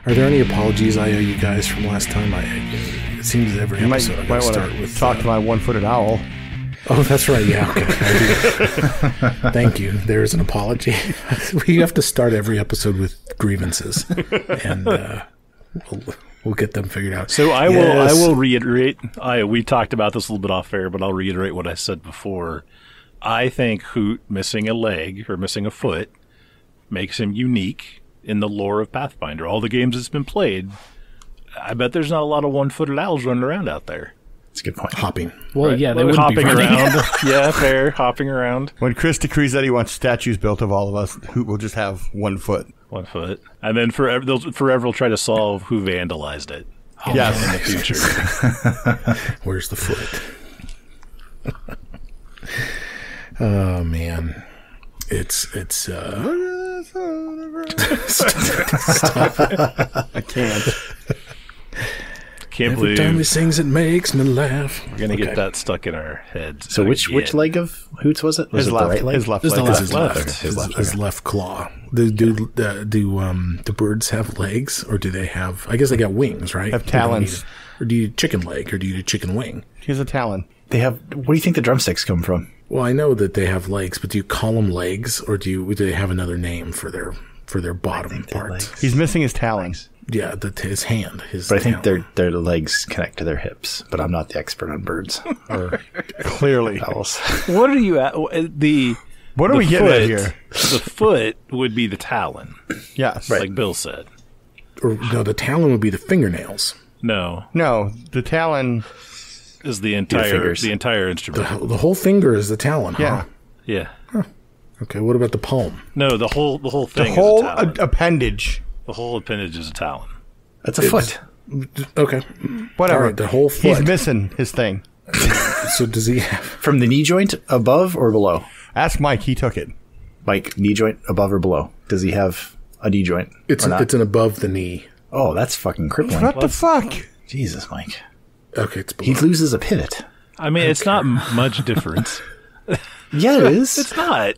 Are there any apologies I owe you guys from last time? It seems every episode I might start with talk to my one-footed owl. Oh, that's right. Yeah. Okay. Thank you. There is an apology. We have to start every episode with grievances, and we'll get them figured out. So I will reiterate. We talked about this a little bit off air, but I'll reiterate what I said before. I think Hoot missing a leg or missing a foot makes him unique in the lore of Pathfinder. All the games that's been played, I bet there's not a lot of one-footed owls running around out there. That's a good point. Hopping. Well, right. Yeah, they wouldn't hopping be around. Yeah, fair. Hopping around. When Chris decrees that he wants statues built of all of us, Hoot will just have 1 foot. 1 foot. And then they'll forever try to solve who vandalized it. Yes. In the future. Where's the foot? Oh, man. It's I can't. Can't every believe time he sings, it makes me laugh. we're going to get that stuck in our heads. So which leg of Hoots was it? Was His it left, the right leg? his left It was leg. His left claw. Do birds have legs, or do they have? I guess they got wings, right? Have talons. Or do you chicken leg, or do you chicken wing? He's a talon. They have. Where do you think the drumsticks come from? Well, I know that they have legs, but do you call them legs, or do they have another name for their bottom parts? He's missing his talons. Yeah, his hand. But I think their legs connect to their hips. But I'm not the expert on birds or Clearly. owls. What are you at? What are we getting at here? The foot would be the talon. Yes. Like Bill said. Or no, the talon would be the fingernails. No. No, the talon is the entire instrument. The whole finger is the talon. Yeah. Huh? Yeah. Okay. What about the palm? No, the whole thing. The whole is a talon. appendage. The whole appendage is a talon. That's a foot. Okay. Whatever. All right, the whole foot. He's missing his thing. So does he have? From the knee joint above or below? Ask Mike. He took it. Mike, knee joint above or below? Does he have a knee joint? It's an above the knee. Oh, that's fucking crippling. What the fuck? Jesus, Mike. Okay, it's below. He loses a pivot. I mean, it's not much difference. Yeah, it is. It's not.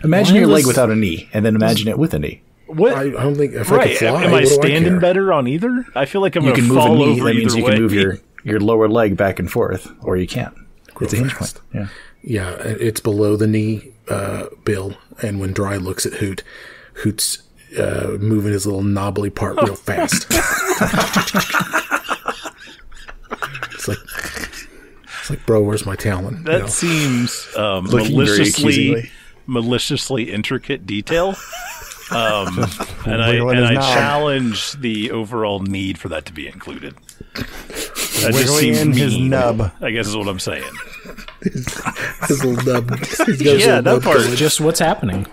Imagine your leg without a knee, and then imagine it with a knee. What? I don't think if I could fly, Am I what do standing care? better on either? I feel like I'm going You can to move a fall knee. over That means either you way. can move your lower leg back and forth, or you can't. It's a hinge point. Yeah. Yeah, it's below the knee, Bill. And when Dry looks at Hoot's moving his little knobbly part real fast. It's like, bro, where's my talon? That seems maliciously intricate detail. And I challenge the overall need for that to be included. That just seems in mean, his nub. I guess is what I'm saying. His little nub. Yeah, that part. Just what's happening.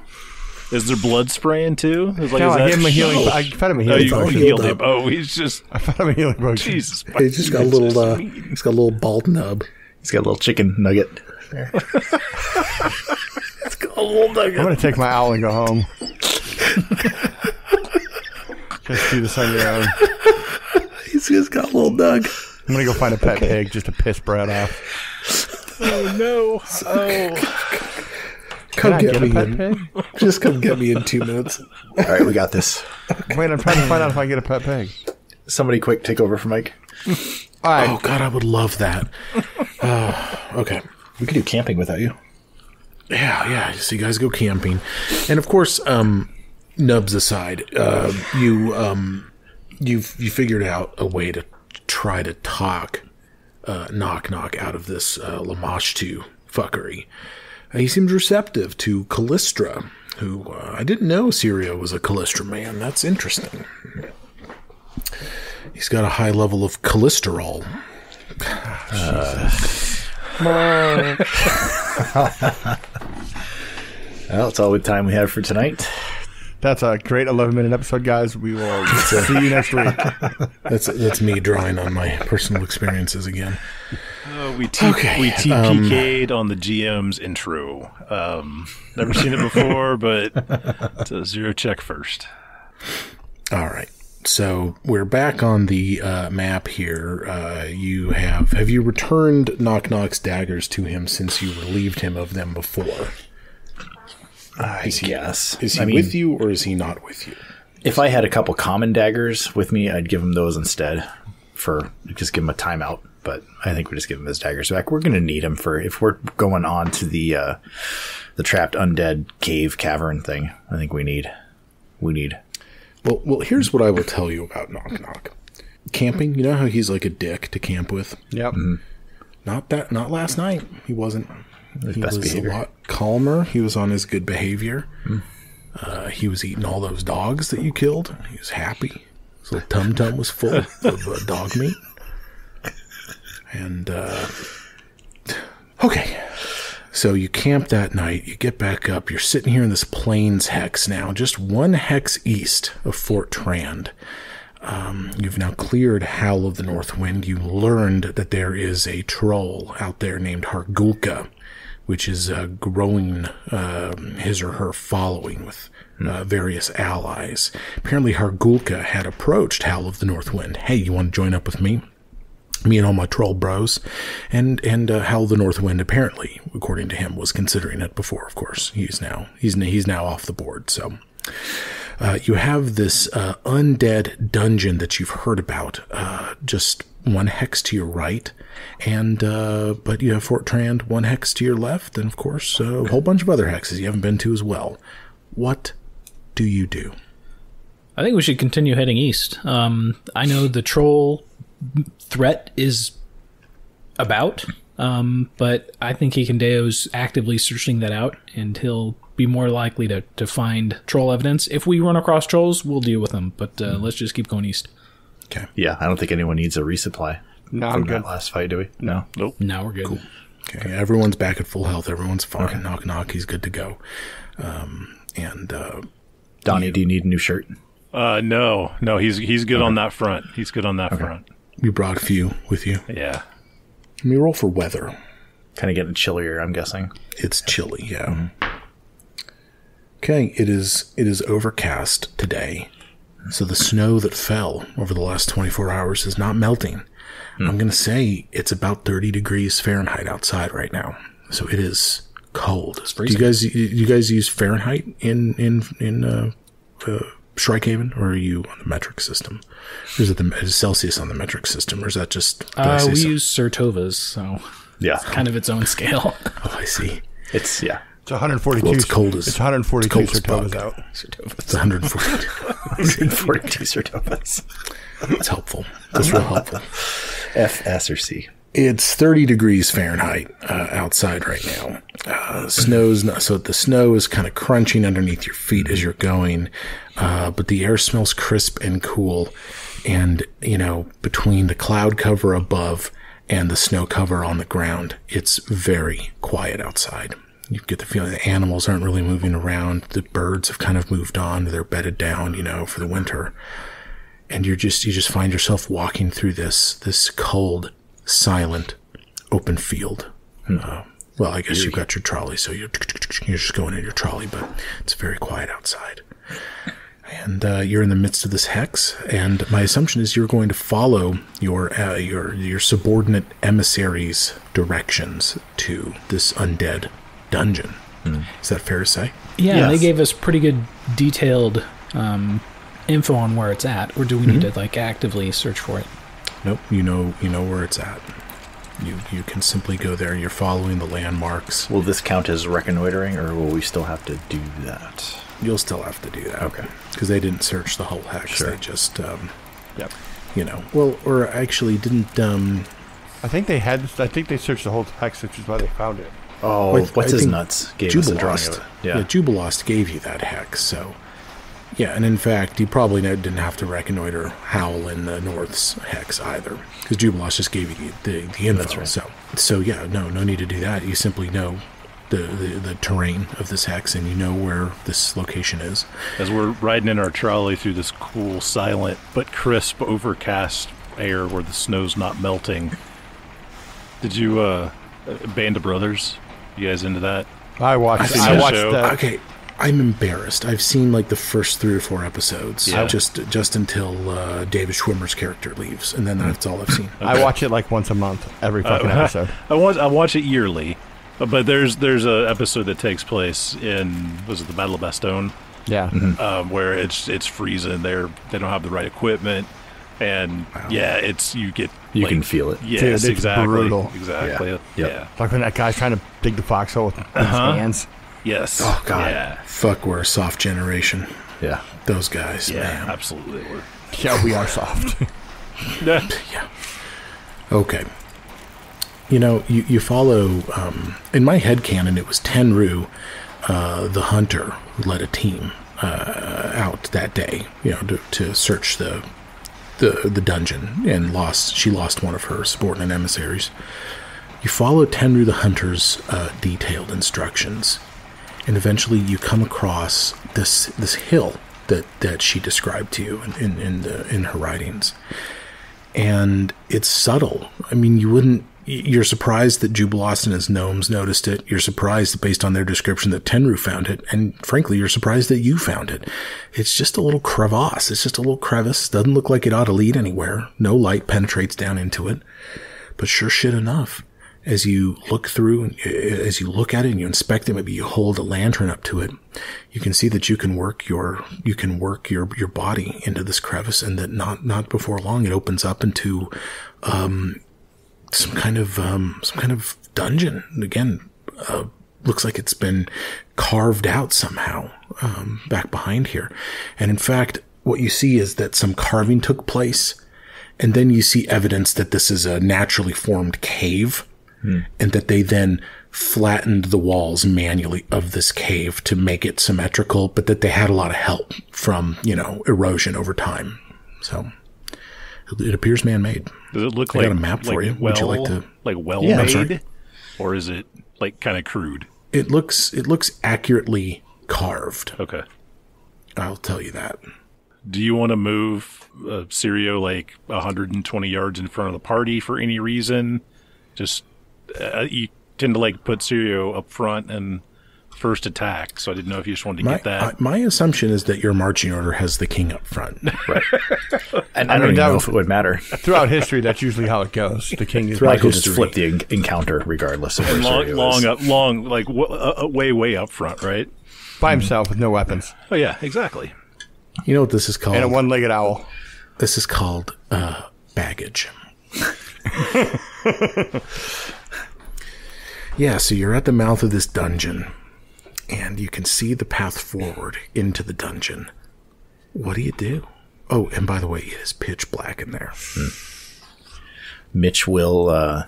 Is there blood spraying too? Like, No, is I that gave him a healing. I fed him a Oh, healing you potion. healed him. Oh, he's just. I fed him a healing potion. Jesus. He's just got a little. He's got a little bald nub. He's got a little chicken nugget there. It's got a little nugget. I'm going to take my owl and go home. Just do this on your own. He's just got a little nug. I'm going to go find a pet pig just to piss Brad off. Oh no! Oh. Come Can I get me a pet in. pig? Just come get me in 2 minutes. All right, we got this. Wait, I'm trying to find out if I can get a pet pig. Somebody quick take over for Mike. All right. Oh God, I would love that. Okay. We could do camping without you. Yeah. So you guys go camping, and of course, nubs aside, you figured out a way to try to talk Nok-Nok out of this Lamashtu fuckery. He seems receptive to Callistra, who I didn't know Syria was a Callistra man. That's interesting. He's got a high level of cholesterol. Well, that's all the time we have for tonight. That's a great 11-minute episode, guys. We will see you next week. That's me drawing on my personal experiences again. We TPK'd on the GM's intro. Never seen it before, but it's a 0 check first. All right. So we're back on the map here. Have you returned Nok-Nok's daggers to him since you relieved him of them before? I guess. Is he with you or is he not with you? If I had a couple common daggers with me, I'd give him those instead. Just give him a timeout. But I think we just give him his daggers back. We're going to need him if we're going on to the trapped undead cave cavern thing. I think we need. Well, here's what I will tell you about Nok-Nok. Camping, you know how he's like a dick to camp with? Yep. Mm-hmm. Not last night. He wasn't. His He best was behavior. a lot calmer. He was on his good behavior. He was eating all those dogs that you killed. He was happy. His little Tum-Tum was full of dog meat. And, okay. So you camp that night. You get back up. You're sitting here in this plains hex now, just 1 hex east of Fort Trand. You've now cleared Howl of the North Wind. You learned that there is a troll out there named Hargulka, which is growing his or her following with various allies. Apparently Hargulka had approached Howl of the North Wind. Hey, you want to join up with me? Me and all my troll bros. And Howl of the North Wind, apparently, according to him, was considering it before, of course. He's now off the board, so... you have this undead dungeon that you've heard about, just 1 hex to your right, and but you have Fort Trand 1 hex to your left, and of course a whole bunch of other hexes you haven't been to as well. What do you do? I think we should continue heading east. I know the troll threat is about, but I think Hikandeo's actively searching that out, and he'll be more likely to find troll evidence. If we run across trolls, we'll deal with them, but let's just keep going east. Okay. Yeah, I don't think anyone needs a resupply. No, from I'm good. that last fight, do we? No. Nope. Now we're good. Cool. Okay, everyone's back at full health. Everyone's fine. Okay. Nok-Nok, he's good to go. Donnie, do you need a new shirt? No, he's good on that front. He's good on that front. You brought a few with you. Yeah. Let me roll for weather. Kind of getting chillier, I'm guessing. It's chilly, yeah. Mm-hmm. Okay, it is overcast today, so the snow that fell over the last 24 hours is not melting. I'm going to say it's about 30 degrees Fahrenheit outside right now, so it is cold. Do you guys use Fahrenheit in Shrikehaven, or are you on the metric system? Or is it is Celsius on the metric system, or is that just... We use Certovas, so Yeah. it's kind of its own scale. Oh, I see. It's 142. Well, it's cold as... It's 142 cold as Certovas fuck. out. It's 142. 142 Certovas. It's helpful. That's real helpful. F, S, or C. It's 30 degrees Fahrenheit outside right now. Snow's not, so the snow is kind of crunching underneath your feet as you're going, but the air smells crisp and cool. And, between the cloud cover above and the snow cover on the ground, it's very quiet outside. You get the feeling the animals aren't really moving around. The birds have kind of moved on. They're bedded down, for the winter. And you just find yourself walking through this cold, silent, open field. Well, I guess you've got your trolley, so you're just going in your trolley, but it's very quiet outside. And you're in the midst of this hex, and my assumption is you're going to follow your subordinate emissaries' directions to this undead dungeon. Is that fair to say? Yeah, Yes. they gave us pretty good detailed info on where it's at, or do we need to actively search for it? Nope, you know where it's at. You can simply go there. You're following the landmarks. Will this count as reconnoitering, or will we still have to do that? You'll still have to do that. Okay. Because they didn't search the whole hex. Sure. They just, Yep. well, or actually didn't, I think they searched the whole hex, which is why they found it. Oh, Like, what's I his think nuts? Gave us a drawing of it. Yeah, Jubilost gave you that hex, so... Yeah, and in fact, you probably didn't have to reconnoiter Howl in the North's hex either, because Jubilost just gave you the info. That's right. So yeah, no need to do that. You simply know the terrain of this hex, and you know where this location is. As we're riding in our trolley through this cool, silent, but crisp, overcast air where the snow's not melting. Did you, Band of Brothers? You guys into that? I watched show. that. Okay, I'm embarrassed. I've seen like the first 3 or 4 episodes, Yeah. just until David Schwimmer's character leaves, and then that's all I've seen. I watch it like once a month, every fucking episode. I watch it yearly, but there's a episode that takes place in, was it the Battle of Bastogne? Yeah. where it's freezing. They don't have the right equipment, and you can feel it. Yes, Dude, it's exactly. brutal. Exactly. Yeah. Yep. Like when that guy's trying to dig the foxhole with his hands. Yes. Oh, God. Yeah. Fuck, we're a soft generation. Yeah. Those guys, Yeah. man. Absolutely. Yeah, we are soft. Yeah. Okay. You follow, in my headcanon, it was Tenru, the hunter, who led a team out that day, to search the dungeon, and she lost one of her subordinate emissaries. You follow Tenru the hunter's detailed instructions, and eventually you come across this hill that she described to you in her writings. And it's subtle. I mean, you're surprised that Jubilost and his gnomes noticed it. You're surprised that based on their description that Tenru found it. And frankly, you're surprised that you found it. It's just a little crevasse. It's just a little crevice. Doesn't look like it ought to lead anywhere. No light penetrates down into it. But sure shit enough, as you look through, as you look at it and you inspect it, maybe you hold a lantern up to it, you can see that you can work your body into this crevice, and that not before long it opens up into some kind of dungeon. Again, looks like it's been carved out somehow back behind here. And in fact, what you see is that some carving took place, and then you see evidence that this is a naturally formed cave. And that they then flattened the walls manually of this cave to make it symmetrical, but that they had a lot of help from, erosion over time. So it appears man-made. Does it look I like got a map for you? Well, Would you like to? made, or is it like kind of crude? It looks accurately carved. Okay. I'll tell you that. Do you want to move Sirio like 120 yards in front of the party for any reason? Just you tend to like put Sirio up front and first attack, so I didn't know if you just wanted to get that. My assumption is that your marching order has the king up front. Right. And I don't even know if it would matter. Throughout history, that's usually how it goes. The king is Michael just flip the encounter regardless of where long, like way up front, right? by himself with no weapons. Oh yeah, exactly. You know what this is called? And a one-legged owl. This is called baggage. Yeah, so you're at the mouth of this dungeon, and you can see the path forward into the dungeon. What do? Oh, and by the way, it is pitch black in there. Mitch will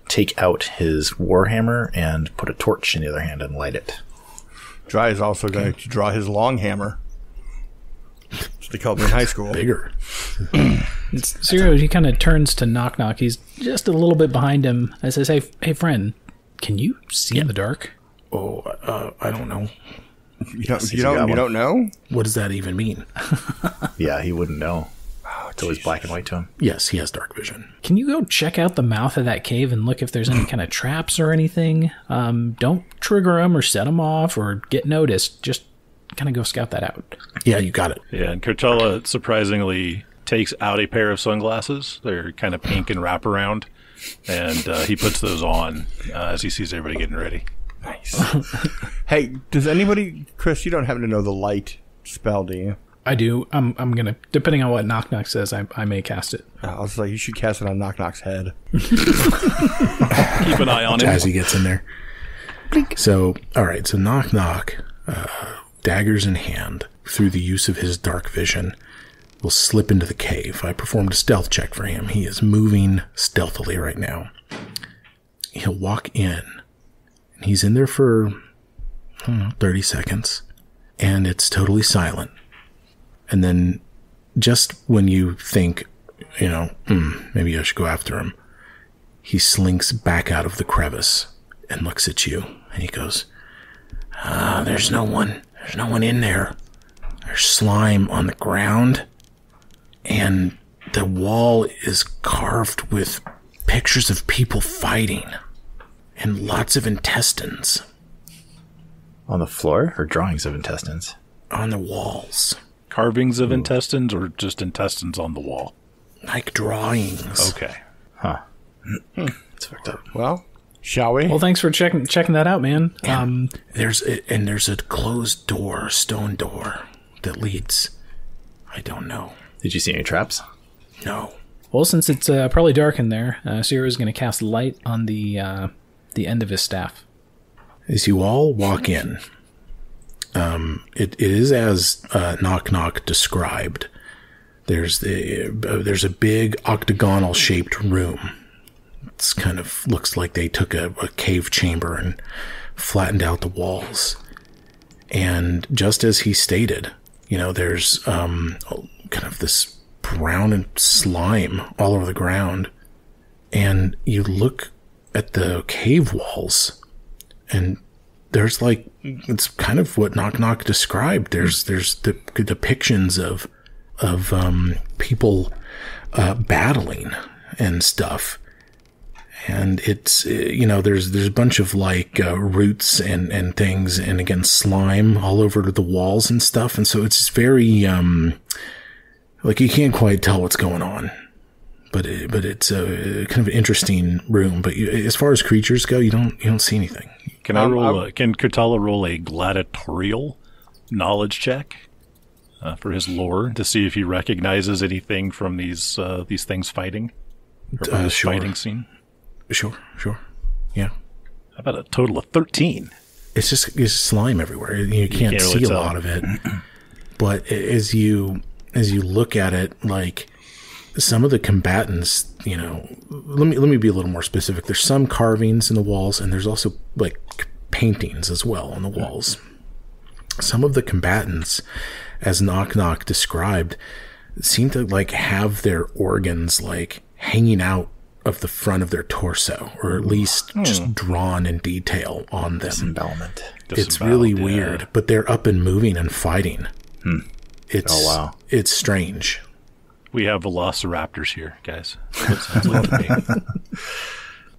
take out his warhammer and put a torch in the other hand and light it. Dry is also going to draw his long hammer. That's what they called me in high school. Bigger. Zero, he kind of turns to Nok-Nok. He's just a little bit behind him. I says, hey, friend, can you see in the dark? Oh, I don't know. You don't know? What does that even mean? Yeah, he wouldn't know. It's always black and white to him. Yes, he has dark vision. Can you go check out the mouth of that cave and look if there's any kind of traps or anything? Don't trigger them or set them off or get noticed. Just kind of go scout that out. Yeah, you got it. Yeah, and Coachella surprisingly takes out a pair of sunglasses. They're kind of pink and wraparound, and he puts those on as he sees everybody getting ready. Nice. Hey, does anybody, Chris, you don't happen to know the light spell, do you? I do. I'm gonna, depending on what Nok-Nok says, I may cast it. I was like, you should cast it on Nok-Nok's head. Keep an eye on him. As he gets in there. Blink. So, all right. So Nok-Nok, daggers in hand, through the use of his dark vision, will slip into the cave. I performed a stealth check for him. He is moving stealthily right now. He'll walk in. And he's in there for, 30 seconds. And it's totally silent. And then just when you think, maybe I should go after him, he slinks back out of the crevice and looks at you. And he goes, there's no one. There's no one in there. There's slime on the ground. And the wall is carved with pictures of people fighting. And lots of intestines. On the floor or drawings of intestines? On the walls. Carvings of intestines or just intestines on the wall? Like drawings. Okay. Huh. It's fucked up. Well, Shall we? Well, thanks for checking that out, man. There's a closed door, stone door, that leads. I don't know. Did you see any traps? No. Well, since it's probably dark in there, Sierra is going to cast light on the end of his staff. As you all walk in, it is as Nok-Nok described. There's a big octagonal shaped room. It's kind of looks like they took a cave chamber and flattened out the walls. And just as he stated, there's kind of this brown and slime all over the ground. And you look at the cave walls, and there's it's kind of what Nok-Nok described. There's the depictions of people battling and stuff. And it's, there's a bunch of roots and things, and again, slime all over the walls and stuff. And so it's very, you can't quite tell what's going on, but it's a kind of an interesting room. But as far as creatures go, you don't see anything. Can can Kurtala roll a gladiatorial knowledge check for his lore to see if he recognizes anything from these things fighting? Or Sure. Fighting scene? Sure. Yeah. How about a total of 13? It's slime everywhere. You can't see really a tell. lot of it. But as you look at it, some of the combatants, let me be a little more specific. There's some carvings in the walls, and there's also paintings as well on the walls. Some of the combatants, as Nok-Nok described, seem to have their organs hanging out of the front of their torso, or at least just drawn in detail on them. Disembowelment. It's really weird, but they're up and moving and fighting. It's strange. We have velociraptors here, guys. That sounds like to me.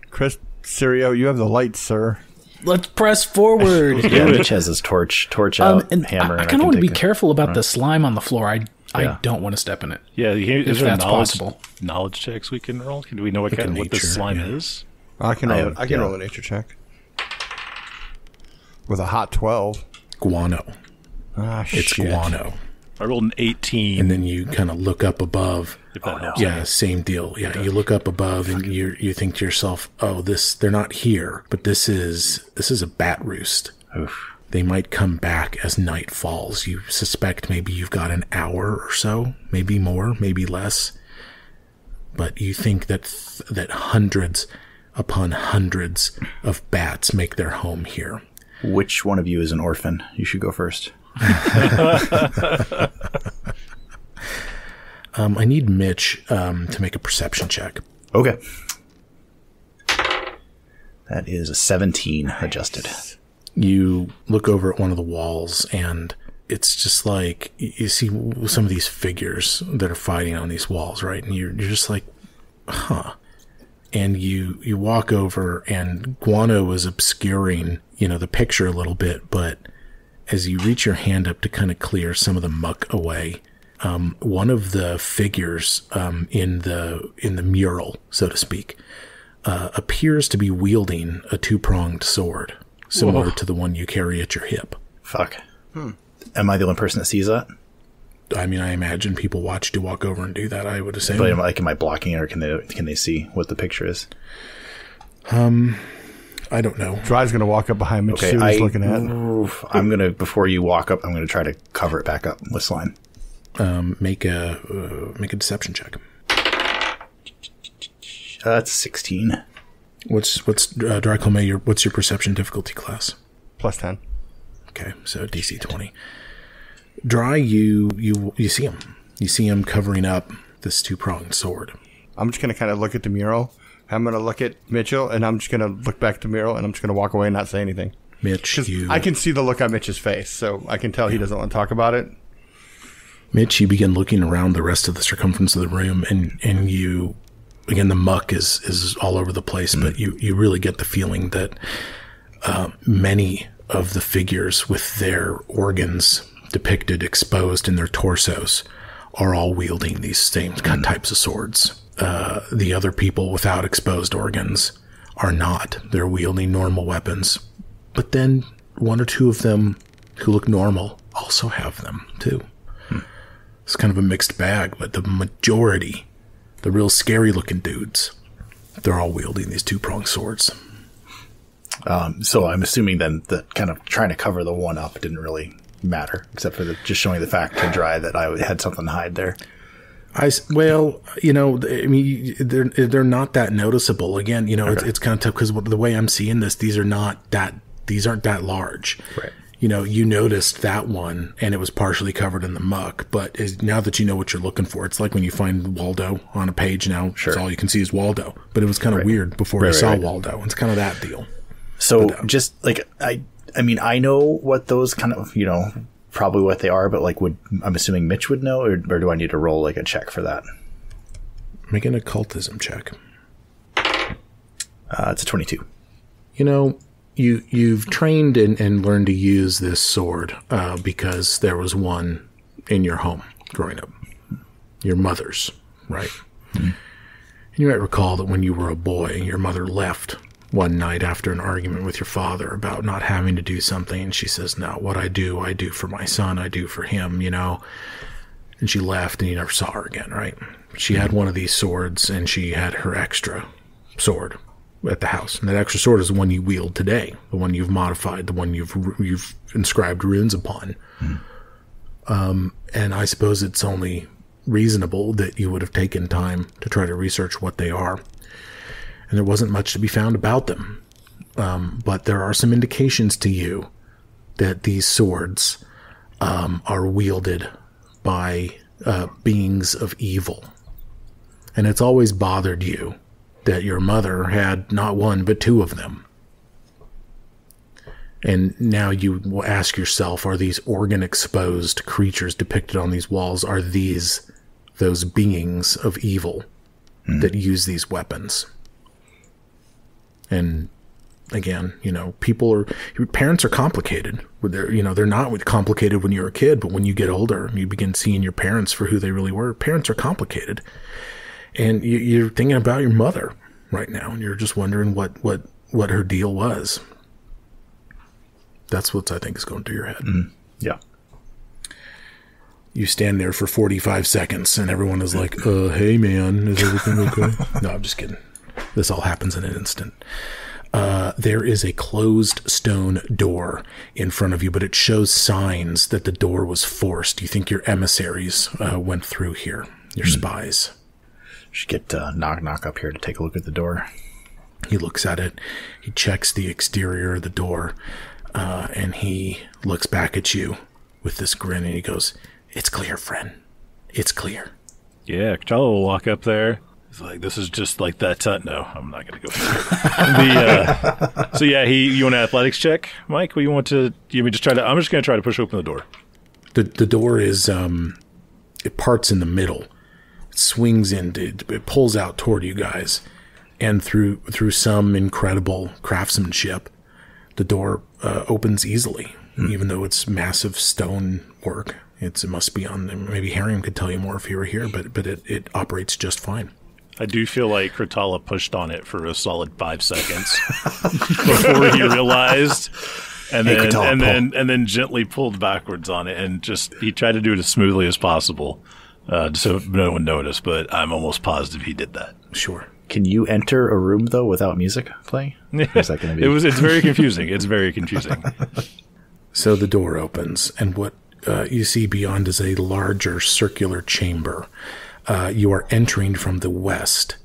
Chris Sirio, you have the light, sir. Let's press forward. Yeah, Mitch has his torch out, and hammer. I kind of want to be careful about the slime on the floor. I don't want to step in it. Yeah, is If there that's possible. knowledge checks we can roll? Do we know what nature, this slime yeah. is? I can roll a nature check. With a hot 12. Guano. It's It's guano. I rolled an 18. And then you kind of look up above. if that helps. Yeah, same deal. Yeah, you look up above and you think to yourself, "Oh, they're not here, but this is a bat roost. Oof. They might come back as night falls. You suspect maybe you've got an hour or so, maybe more, maybe less. But you think that hundreds upon hundreds of bats make their home here. Which one of you is an orphan? You should go first. I need Mitch to make a perception check. Okay. That is a 17 adjusted. You look over at one of the walls, and it's just you see some of these figures that are fighting on these walls, right? And you're just like, huh. And you walk over, and guano is obscuring, the picture a little bit, but as you reach your hand up to kind of clear some of the muck away, one of the figures in the mural, so to speak, appears to be wielding a two-pronged sword, similar to the one you carry at your hip. Fuck. Am I the only person that sees that? I mean, I imagine people watch you walk over and do that, I would assume. But am I blocking it, or can they see what the picture is? I don't know. Dry's going to walk up behind Mitch, see what he's looking at. I'm going to, before you walk up, I'm going to try to cover it back up with slime. Make a deception check. That's 16. What's Dracome, what's your perception difficulty class? Plus 10. Okay, so DC 20. Dry, you see him. You see him covering up this two-pronged sword. I'm just going to kind of look at the mural. I'm going to look at Mitchell, and I'm just going to look back at the mural, and I'm just going to walk away and not say anything. Mitch, I can see the look on Mitch's face, so I can tell he doesn't want to talk about it. Mitch, you begin looking around the rest of the circumference of the room, and you, again, the muck is all over the place, but you really get the feeling that many of the figures with their organs depicted exposed in their torsos are all wielding these same types of swords. The other people without exposed organs are not. They're wielding normal weapons. But then one or two of them who look normal also have them, too. It's kind of a mixed bag, but the majority, the real scary-looking dudes, they're all wielding these two-pronged swords. So I'm assuming then that kind of trying to cover the one up didn't really matter, except for just showing the fact to Dry that I had something to hide there. Well, I mean, they're not that noticeable. Again, okay. It's kind of tough because the way I'm seeing this, these aren't that large. Right. You noticed that one, and it was partially covered in the muck. But now that you know what you're looking for, it's like when you find Waldo on a page now. Sure. All you can see is Waldo. But it was kind of weird before you saw Waldo. It's kind of that deal. So just like I mean, I know what those kind of probably what they are, but like I'm assuming Mitch would know, or do I need to roll like a check for that? Make an occultism check. It's a 22. You've trained and learned to use this sword because there was one in your home growing up. Your mother's, right? Mm-hmm. And you might recall that when you were a boy, your mother left one night after an argument with your father about not having to do something. And she says, no, what I do for my son, I do for him, And she left and you never saw her again, right? She had one of these swords and she had her extra sword at the house. And that extra sword is the one you wield today, the one you've modified, the one you've inscribed runes upon. And I suppose it's only reasonable that you would have taken time to try to research what they are. And there wasn't much to be found about them. But there are some indications to you that these swords are wielded by beings of evil. And it's always bothered you that your mother had not one but two of them. And now you will ask yourself, are these organ-exposed creatures depicted on these walls, are these those beings of evil that use these weapons? And again, your parents are complicated. They're not complicated when you're a kid, but when you get older and you begin seeing your parents for who they really were, parents are complicated. And you're thinking about your mother right now, and you're just wondering what her deal was. That's what I think is going through your head. Yeah. You stand there for 45 seconds, and everyone is like, hey, man, is everything okay? No, I'm just kidding. This all happens in an instant. There is a closed stone door in front of you, but it shows signs that the door was forced. You think your emissaries went through here, your spies. Should get Nok-Nok up here to take a look at the door. He looks at it. He checks the exterior of the door, and he looks back at you with this grin, and he goes, it's clear, friend. It's clear. Yeah, K'Challa will walk up there. He's like, this is just like that. No, I'm not going to go there. So yeah, you want an athletics check, Mike? What you want to? You just try to? I'm just going to try to push open the door. The door is it parts in the middle. It swings in. It pulls out toward you guys, and through some incredible craftsmanship, the door opens easily, even though it's massive stone work. It must be on. Maybe Harriam could tell you more if he were here, but it operates just fine. I do feel like Kratala pushed on it for a solid 5 seconds before he realized, and then gently pulled backwards on it, and he tried to do it as smoothly as possible, so no one noticed. But I'm almost positive he did that. Sure. Can you enter a room though without music playing? Is that going to be? It's very confusing. It's very confusing. So the door opens, and what you see beyond is a larger circular chamber. You are entering from the west.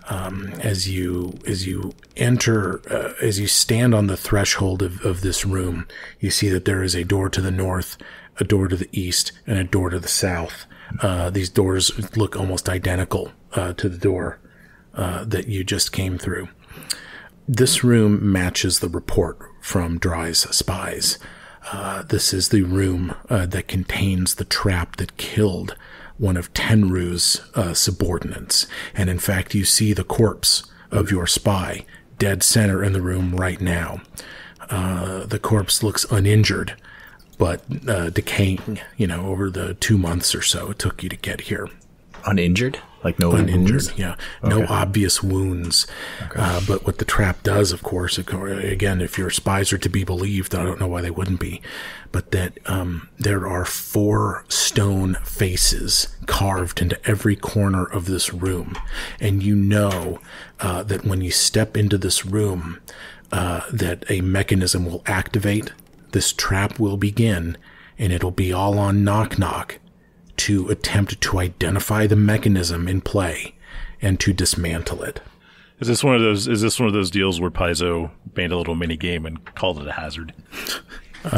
As you enter, as you stand on the threshold of this room, you see that there is a door to the north, a door to the east, and a door to the south. These doors look almost identical to the door that you just came through. This room matches the report from Dry's spies. This is the room that contains the trap that killed one of Tenru's subordinates. And in fact, you see the corpse of your spy dead center in the room right now. The corpse looks uninjured, but decaying, over the 2 months or so it took you to get here. Uninjured? Like no uninjured, wounds? yeah. No obvious wounds. But what the trap does, of course, again, if your spies are to be believed, I don't know why they wouldn't be, but that there are 4 stone faces carved into every corner of this room. And you know that when you step into this room, that a mechanism will activate, this trap will begin, and it'll be all on Nok-Nok to attempt to identify the mechanism in play and to dismantle it. Is this one of those deals where Paizo made a little mini game and called it a hazard? I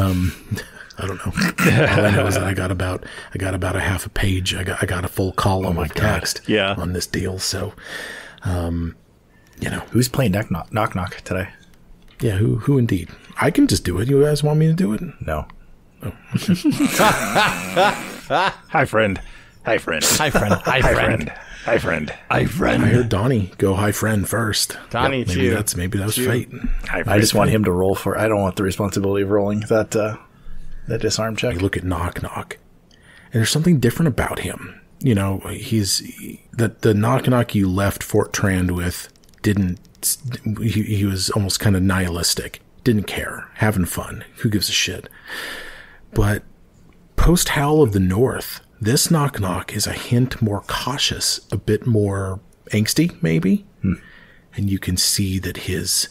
don't know. All I know is that I got about a half a page. I got a full column of text on this deal. So, Who's playing Nok-Nok today? Yeah, who indeed? I can just do it. You guys want me to do it? No. Hi, friend. Hi, friend. Hi, friend. Hi, friend. Hi, friend. I heard Donnie go hi, friend first. Donnie, maybe you. Maybe that was fate. Hi, friend. I just want him to roll for. I don't want the responsibility of rolling that disarm check. You look at Nok-Nok, and there's something different about him. The Nok-Nok you left Fort Trand with didn't. He was almost kind of nihilistic. Didn't care. Having fun. Who gives a shit? But post Howl of the North, this Nok-Nok is a hint more cautious, a bit more angsty, maybe. And you can see that his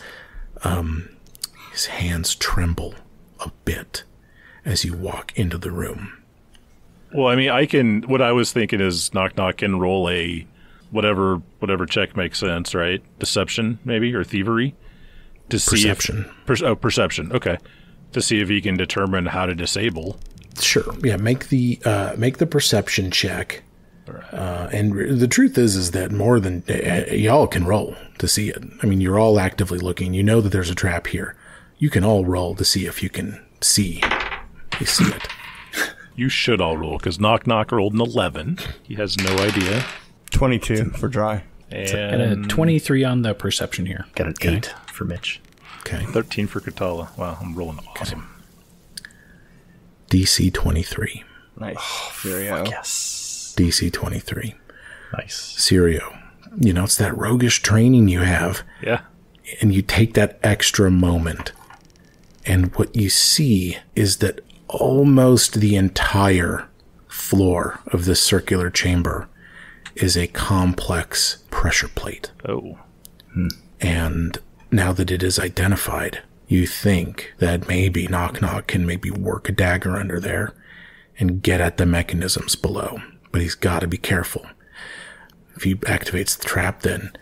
hands tremble a bit as you walk into the room. Well, I mean, what I was thinking is Nok-Nok can roll a whatever check makes sense, right? Deception, maybe, or thievery? To see Perception. Perception, okay. To see if he can determine how to disable. Sure. Yeah, make the perception check. And the truth is that more than y'all can roll to see it. I mean, you're all actively looking. You know that there's a trap here. You can all roll to see if you can see. You see it. You should all roll, because Nok-Nok rolled an 11. He has no idea. 22 for dry. And a 23 on the perception here. Got an 8 for Mitch. Okay. 13 for Katala. Wow, I'm rolling awesome. DC 23. Nice. Sirio. Yes. DC 23. Nice. Sirio. It's that roguish training you have. Yeah. And you take that extra moment. And what you see is that almost the entire floor of this circular chamber is a complex pressure plate. Oh. And now that it is identified, you think that maybe Nok-Nok can maybe work a dagger under there and get at the mechanisms below. But he's got to be careful. If he activates the trap, then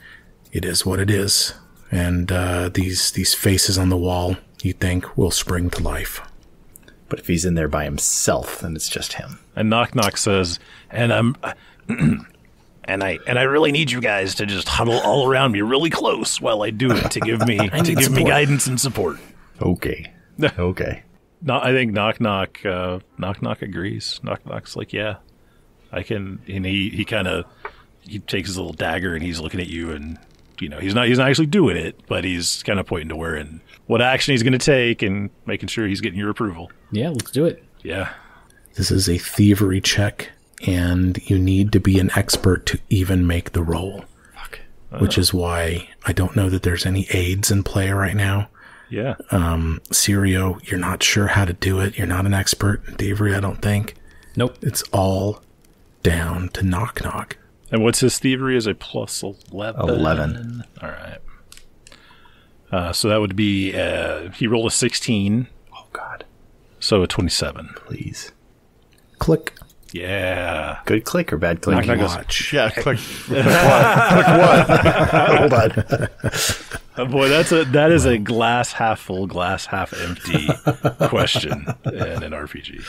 it is what it is. And these faces on the wall, you think, will spring to life. But if he's in there by himself, then it's just him. And Nok-Nok says, and I'm... And I really need you guys to just huddle all around me really close while I do it to give me me guidance and support. Okay. Okay. No, I think Nok-Nok agrees. Nok-Nok's like, yeah, I can. And he takes his little dagger and he's looking at you, and he's not actually doing it, but he's kind of pointing to where and what action he's going to take and making sure he's getting your approval. Yeah, let's do it. Yeah. This is a thievery check. And you need to be an expert to even make the roll. Fuck. Which is why I don't know that there's any aids in play right now. Yeah. Sirio, you're not sure how to do it. You're not an expert in thievery, I don't think. Nope. It's all down to Nok-Nok. And what's his thievery? Is a plus 11? 11. All right. So that would be, he rolled a 16. Oh, God. So a 27. Please. Click. Yeah. Good click or bad click? Watch. Yeah, click. Hold on. Oh boy, that is a glass half full, glass half empty question in an RPG.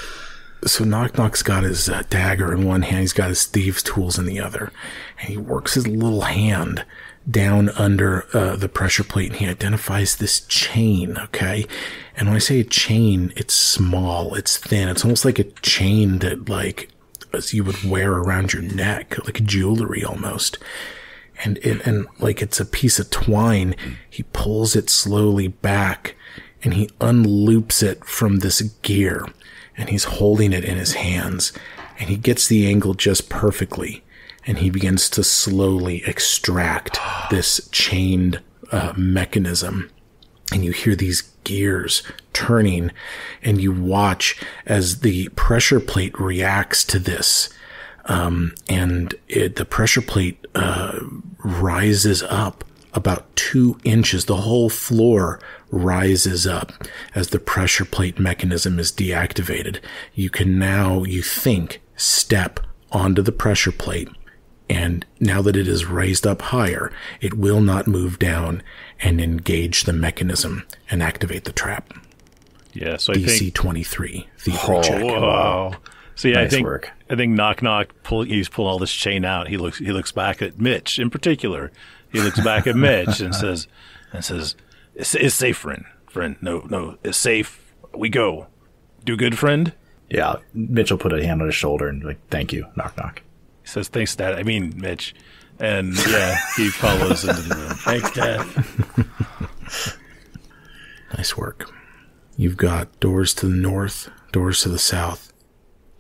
So Nok-Nok's got his dagger in one hand. He's got his thieves' tools in the other. And he works his little hand down under the pressure plate, and he identifies this chain, okay? And when I say a chain, it's small, it's thin. It's almost like a chain that, like, as you would wear around your neck, like jewelry almost. And like it's a piece of twine. He pulls it slowly back, and he unloops it from this gear, and he's holding it in his hands, and he gets the angle just perfectly. and he begins to slowly extract this chained mechanism. And you hear these gears turning, and you watch as the pressure plate reacts to this. The pressure plate rises up about 2 inches. The whole floor rises up as the pressure plate mechanism is deactivated. You can now, you think, step onto the pressure plate, and now that it is raised up higher, it will not move down and engage the mechanism and activate the trap. Yeah, so I DC think 23 thievery check. Wow. See, Nice I work. think Nok-Nok he's pulling all this chain out. He looks back at Mitch in particular. He looks back at Mitch and says, "It's safe, friend. No, it's safe. We go. Do good, friend." Yeah, Mitch will put a hand on his shoulder and be like, thank you, Nok-Nok. He says, "Thanks, Dad. I mean, Mitch." And yeah, he follows into the room. Thanks, Dad. Nice work. You've got doors to the north, doors to the south,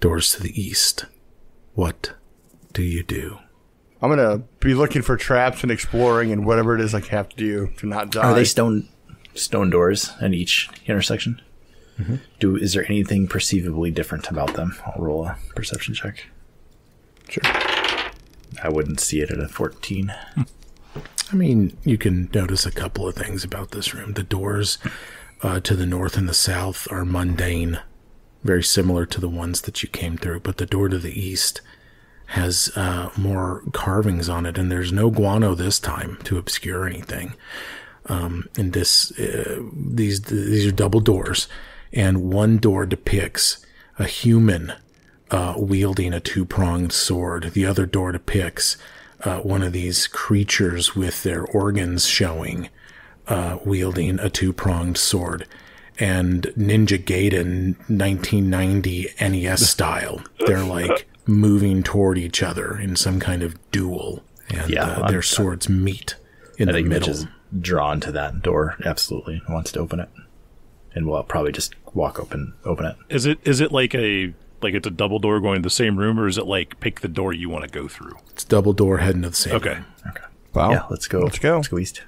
doors to the east. What do you do? I'm going to be looking for traps and exploring and whatever it is I have to do to not die. Are they stone doors in each intersection? Mm-hmm. Is there anything perceivably different about them? I'll roll a perception check. Sure. I wouldn't see it at a 14. I mean, you can notice a couple of things about this room. The doors to the north and the south are mundane, very similar to the ones that you came through, but the door to the east has more carvings on it, and there's no guano this time to obscure anything. And these are double doors, and one door depicts a human wielding a 2-pronged sword. The other door depicts one of these creatures with their organs showing, wielding a 2-pronged sword. And Ninja Gaiden 1990 NES style. They're like moving toward each other in some kind of duel, and their swords meet in the middle. Mitch is drawn to that door, absolutely, wants to open it, and we'll probably just walk up and open it. Is it like it's a double door going to the same room, or is it like pick the door you want to go through? It's double door heading to the same room. Okay. Well, Yeah, let's go. Let's go. Let's go east.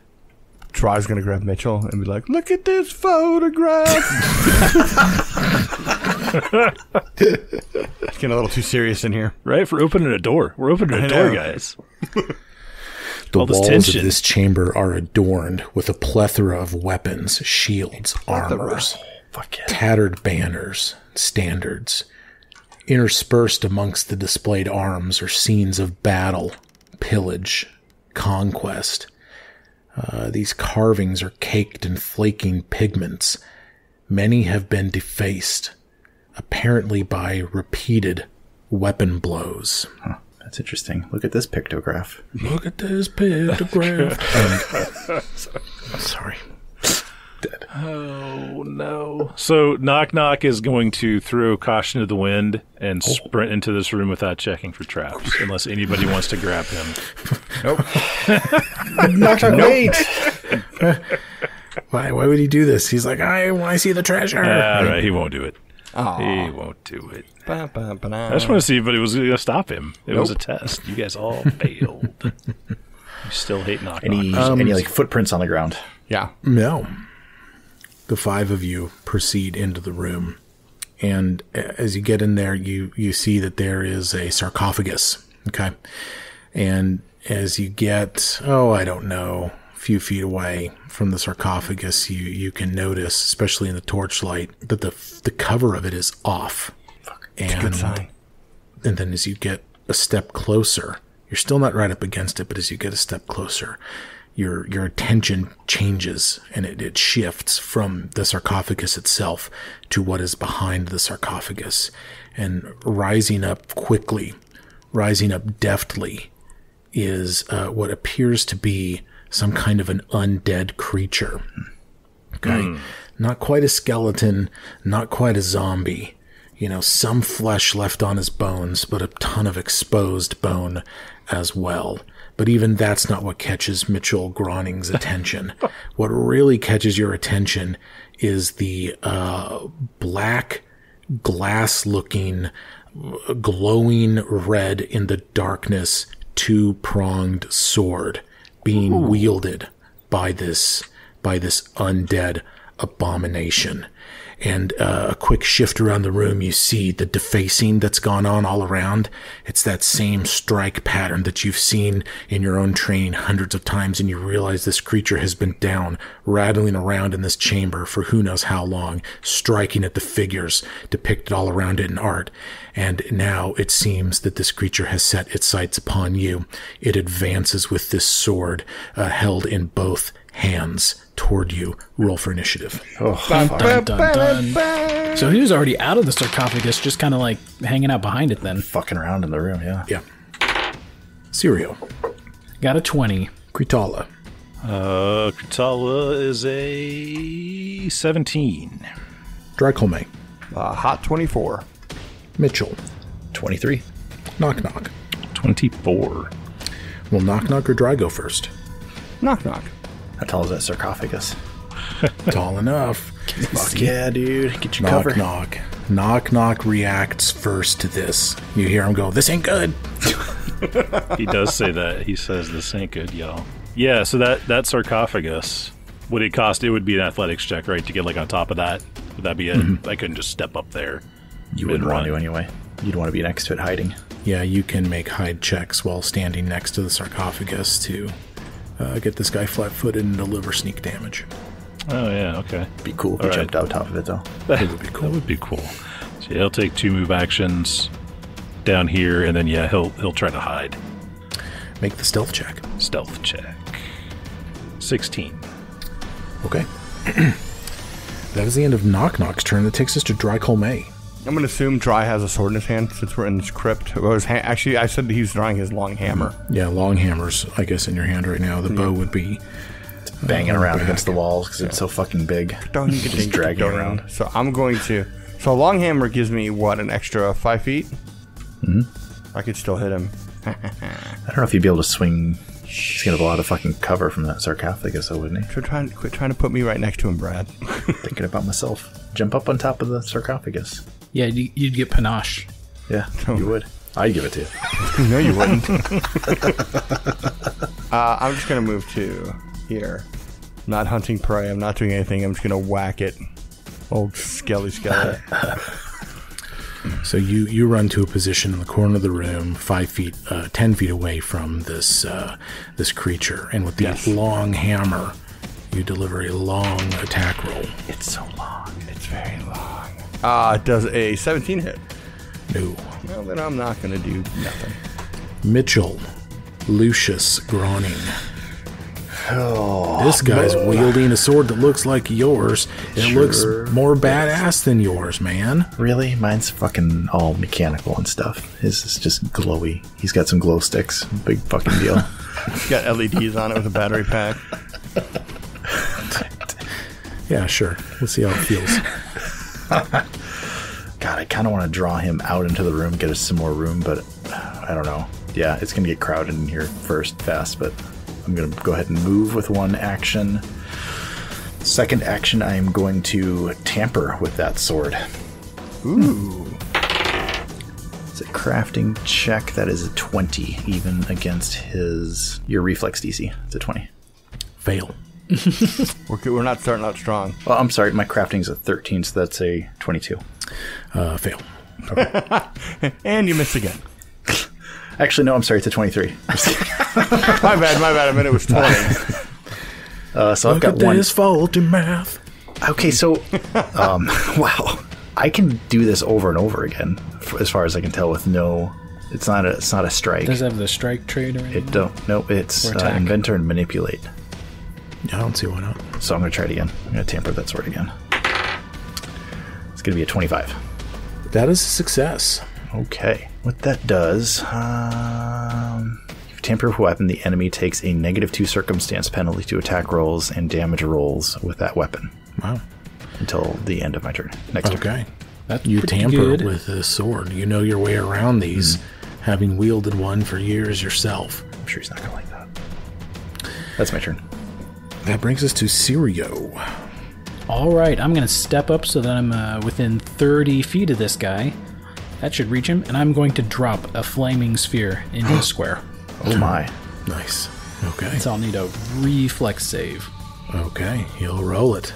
Try's going to grab Mitchell and be like, look at this photograph. It's getting a little too serious in here. Right? For opening a door. We're opening a door, guys. The All this walls tension. of this chamber are adorned with a plethora of weapons, shields, armors, Fuck yeah. tattered banners, standards. Interspersed amongst the displayed arms are scenes of battle, pillage, conquest. These carvings are caked in flaking pigments. Many have been defaced, apparently by repeated weapon blows. Huh, that's interesting. Look at this pictograph. Look at this pictograph. Sorry. Dead. Oh, no. So Nok-Nok is going to throw caution to the wind and sprint into this room without checking for traps, unless anybody wants to grab him. Knock-knock, wait! Why would he do this? He's like, I see the treasure. All right, he won't do it. Aw. He won't do it. I I just want to see if it was going to stop him. It was a test. You guys all failed. You still hate Nok-Nok. Any like footprints on the ground? Yeah. No. The 5 of you proceed into the room, and as you get in there, you see that there is a sarcophagus, okay? And as you get, I don't know, a few feet away from the sarcophagus, you can notice, especially in the torchlight, that the cover of it is off. It's a good sign. And then as you get a step closer, you're still not right up against it, but as you get a step closer, your attention changes, and it shifts from the sarcophagus itself to what is behind the sarcophagus. And rising up quickly, rising up deftly, is what appears to be some kind of an undead creature. Okay? Not quite a skeleton, not quite a zombie. Some flesh left on his bones, but a ton of exposed bone as well. But even that's not what catches Mitchell Groening's attention. What really catches your attention is the black, glass-looking, glowing red in the darkness two-pronged sword being wielded by this undead abomination. And a quick shift around the room, you see the defacing that's gone on all around. It's that same strike pattern that you've seen in your own training hundreds of times, and you realize this creature has been down, rattling around in this chamber for who knows how long, striking at the figures depicted all around it in art. And now it seems that this creature has set its sights upon you. It advances with this sword held in both hands toward you. Roll for initiative. Dun, dun, dun. So he was already out of the sarcophagus, just kind of like hanging out behind it then. Fucking around in the room, yeah. Yeah. Sirio. Got a 20. Kritala. Kritala is a 17. Drycolme. Hot 24. Mitchell. 23. Nok-Nok. 24. Will Nok-Nok or Dry go first? Knock-knock. How tall is that sarcophagus? Tall enough. Fuck yeah, dude. Get your cover. Knock-Knock. Knock-Knock reacts first to this. You hear him go, "This ain't good." He does say that. He says, "This ain't good, y'all." Yeah, so that sarcophagus, would it cost? It would be an athletics check, right, to get like on top of that? Would that be it? Mm-hmm. I couldn't just step up there. You wouldn't want to anyway. You'd want to be next to it hiding. Yeah, you can make hide checks while standing next to the sarcophagus to get this guy flat-footed and deliver sneak damage. Oh, yeah, okay. Be cool if you jumped on top of it, though. That would be cool. That would be cool. So yeah, he'll take 2 move actions down here, and then, yeah, he'll try to hide. Make the stealth check. Stealth check. 16. Okay. That is the end of Knock-Knock's turn. That takes us to Drycolme. I'm going to assume Dry has a sword in his hand since we're in this crypt. Actually, I said that he's drawing his long hammer. Yeah, long hammer's, I guess, in your hand right now. The bow would be banging around against the walls because it's so fucking big. Just dragging around. So I'm going to... So a long hammer gives me, what, an extra 5 feet? Mm-hmm. I could still hit him. I don't know if he'd be able to swing. He's going to have a lot of fucking cover from that sarcophagus, though, wouldn't he? Quit trying to put me right next to him, Brad. Thinking about myself. Jump up on top of the sarcophagus. Yeah, you'd get panache. Yeah, you would. I'd give it to you. No, you wouldn't. I'm just going to move to here. Not hunting prey. I'm not doing anything. I'm just going to whack it. Old skelly. So you run to a position in the corner of the room, 5 feet, 10 feet away from this creature, and with the long hammer, you deliver a long attack roll. It's so long. It's very long. Does a 17 hit? No. Well, then I'm not going to do nothing. Mitchell, Lucius Groning. Oh, This guy's wielding a sword that looks like yours. It looks more badass than yours, man. really? Mine's fucking all mechanical and stuff. His is just glowy. He's got some glow sticks. Big fucking deal. It's got LEDs on it with a battery pack. Yeah, sure. We'll see how it feels. God, I kind of want to draw him out into the room, get us some more room, but I don't know. Yeah, it's going to get crowded in here first fast, but I'm going to go ahead and move with one action. Second action, I am going to tamper with that sword. Ooh. It's a crafting check. That is a 20, even against your reflex DC. It's a 20. Fail. We're not starting out strong. Well, I'm sorry, my crafting's a 13, so that's a 22. Fail. And you miss again. Actually, no, I'm sorry, it's a 23. My bad. I meant it was 20. So I've got one. This faulty math. Okay, so, wow. I can do this over and over again, as far as I can tell, with no... It's not a strike. Does it have the strike trait or anything? It don't. Nope, it's Or attack. inventor and manipulate. I don't see why not. So I'm going to try it again. I'm going to tamper that sword again. It's going to be a 25. That is a success. Okay. What that does, if you tamper with a weapon, the enemy takes a -2 circumstance penalty to attack rolls and damage rolls with that weapon. Wow. Until the end of my turn. Next turn. Okay. That's You pretty tamper good. with a sword. You know your way around these, having wielded one for years yourself. I'm sure he's not going to like that. That's my turn. That brings us to Sirio. All right, I'm going to step up so that I'm within 30 feet of this guy. That should reach him, and I'm going to drop a flaming sphere into the square. Oh my. Nice. Okay. So I'll need a reflex save. Okay, he'll roll it.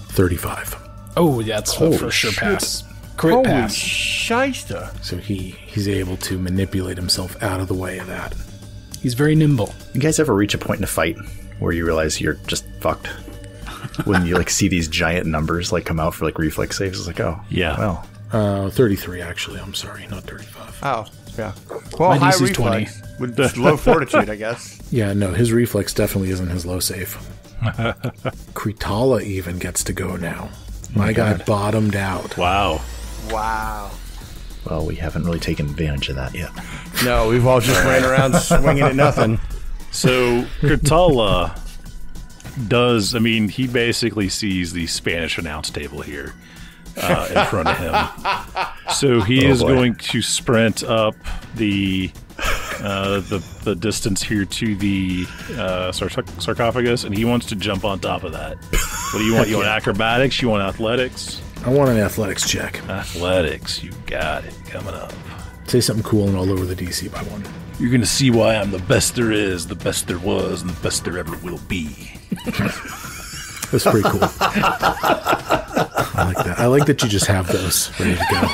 35. Oh, that's a for sure pass. Crit pass. Shyster. So he's able to manipulate himself out of the way of that. He's very nimble. You guys ever reach a point in a fight where you realize you're just fucked? When you like see these giant numbers like come out for like reflex saves, it's like, oh Yeah. well. 33 actually. I'm sorry, not 35. Oh, yeah. Well, My high DC's reflex. With just low fortitude, I guess. Yeah, no, his reflex definitely isn't his low save. Kritala even gets to go now. My guy bottomed out. Wow. Wow. Well, we haven't really taken advantage of that yet. No, we've all just ran around swinging at nothing. So Kurtala does, I mean, he basically sees the Spanish announce table here in front of him. So he is going to sprint up the distance here to the sarcophagus, and he wants to jump on top of that. What do you want? You want acrobatics? You want athletics? I want an athletics check. Athletics, you got it. Coming up. Say something cool and I'll lower the DC by 1. You're going to see why I'm the best there is, the best there was, and the best there ever will be. That's pretty cool. I like that. I like that you just have those ready to go.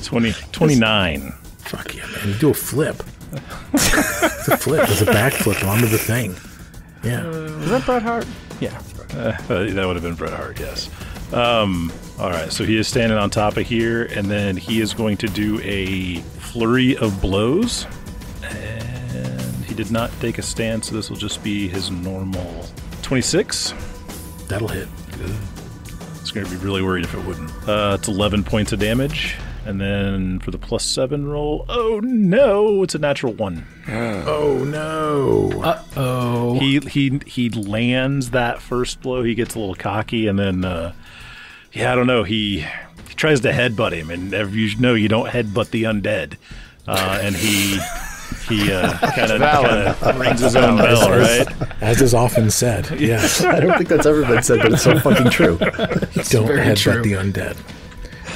29. Fuck yeah, man. You do a flip. It's a flip. It's a backflip onto the thing. Yeah. Is that Bret Hart? Yeah. That would have been Bret Hart, yes. All right, so he is standing on top of here, and then he is going to do a flurry of blows. And he did not take a stand, so this will just be his normal 26. That'll hit. I was going to be really worried if it wouldn't. It's 11 points of damage. And then for the +7 roll, oh no, it's a natural 1. Oh no. Uh-oh. He lands that first blow. He gets a little cocky, and then I don't know. He tries to headbutt him, and you know you don't headbutt the undead. And he kind of rings his own bell, right? As is often said. Yes. I don't think that's ever been said, but it's so fucking true. Don't very headbutt true. the undead.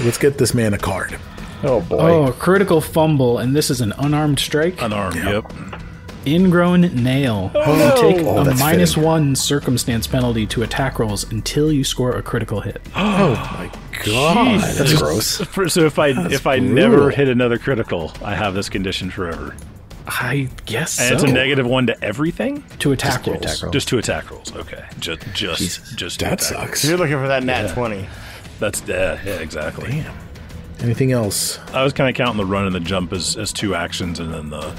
Let's get this man a card. Oh boy. Oh, a critical fumble, and this is an unarmed strike. Unarmed, yep. Ingrown nail. no. You take Oh, a that's -1 circumstance penalty to attack rolls until you score a critical hit. Oh my god. That's gross. So if I never hit another critical, I have this condition forever. I guess And so. it's a -1 to everything? to attack to rolls. attack rolls. Just to attack rolls. Okay. Just to That attack sucks. You're looking for that nat 20. That's yeah, exactly. Damn. Anything else? I was kind of counting the run and the jump as 2 actions, and then the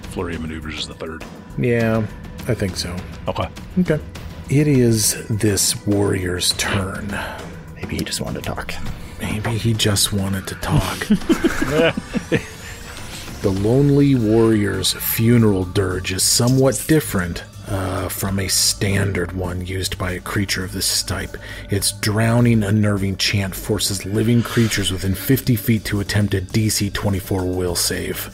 flurry of maneuvers is the 3rd. Yeah, I think so. Okay. Okay. It is this warrior's turn. Maybe he just wanted to talk. Maybe he just wanted to talk. The Lonely Warrior's funeral dirge is somewhat different from a standard one used by a creature of this type. Its drowning, unnerving chant forces living creatures within 50 feet to attempt a DC 24 will save.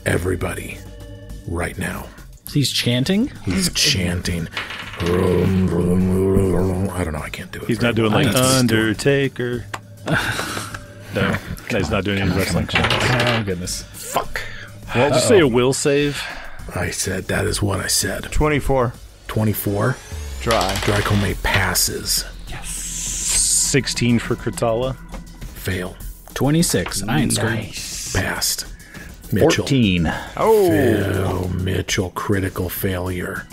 Everybody, right now. He's chanting? He's chanting. I don't know, I can't do it. He's not doing like I just do it. Undertaker. No, he's not doing any wrestling shit. Oh, goodness. Fuck. Well, did you say a will save? I said, that is what I said. 24. 24. Dry. Dracomate passes. 16 for Kurtala. Fail. 26. I ain't screwed. Passed. Mitchell. 14. Oh, Mitchell, critical failure.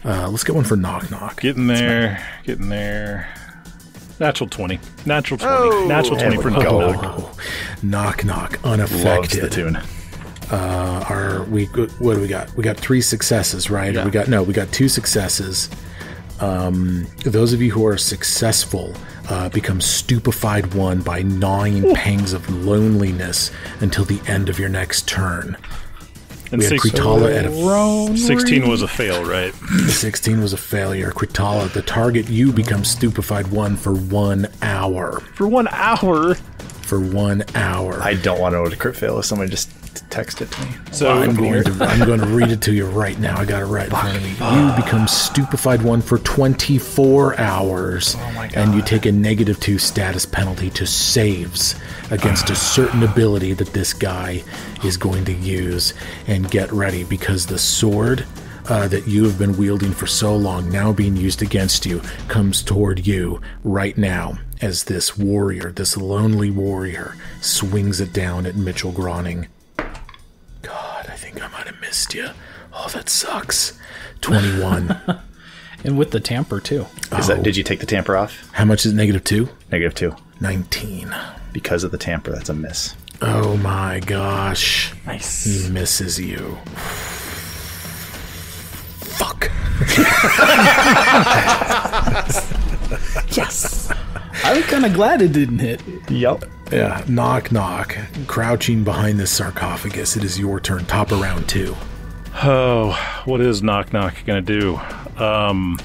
Let's get one for Nok-Nok. Getting there. Natural 20. Natural 20. Natural 20 for Nok-Nok. Oh, Nok-Nok, Loves the unaffected. tune. What do we got? We got 3 successes, right? Yeah. We got 2 successes. Those of you who are successful become stupefied 1 by gnawing pangs of loneliness until the end of your next turn. And We had Kritala at a 16 was a fail, right? 16 was a failure. Kritala, the target, you become stupefied 1 for 1 hour. For 1 hour. for 1 hour. I don't want to know what a crit fail is. Somebody just text it to me. So I'm going to read it to you right now. I got it right in front of me. You become stupefied 1 for 24 hours, and you take a -2 status penalty to saves against a certain ability that this guy is going to use. And get ready, because the sword that you have been wielding for so long, now being used against you, comes toward you right now as this warrior, this lonely warrior, swings it down at Mitchell Groning. God, I think I might have missed you. Oh, that sucks. 21. And with the tamper, too. Did you take the tamper off? How much is -2? -2. 19. Because of the tamper, that's a miss. Oh my gosh. Nice. He misses you. Fuck. Yes. I was kind of glad it didn't hit. Yep. Yeah, Nok-Nok, crouching behind this sarcophagus. It is your turn. Top of round 2. Oh, what is Nok-Nok going to do?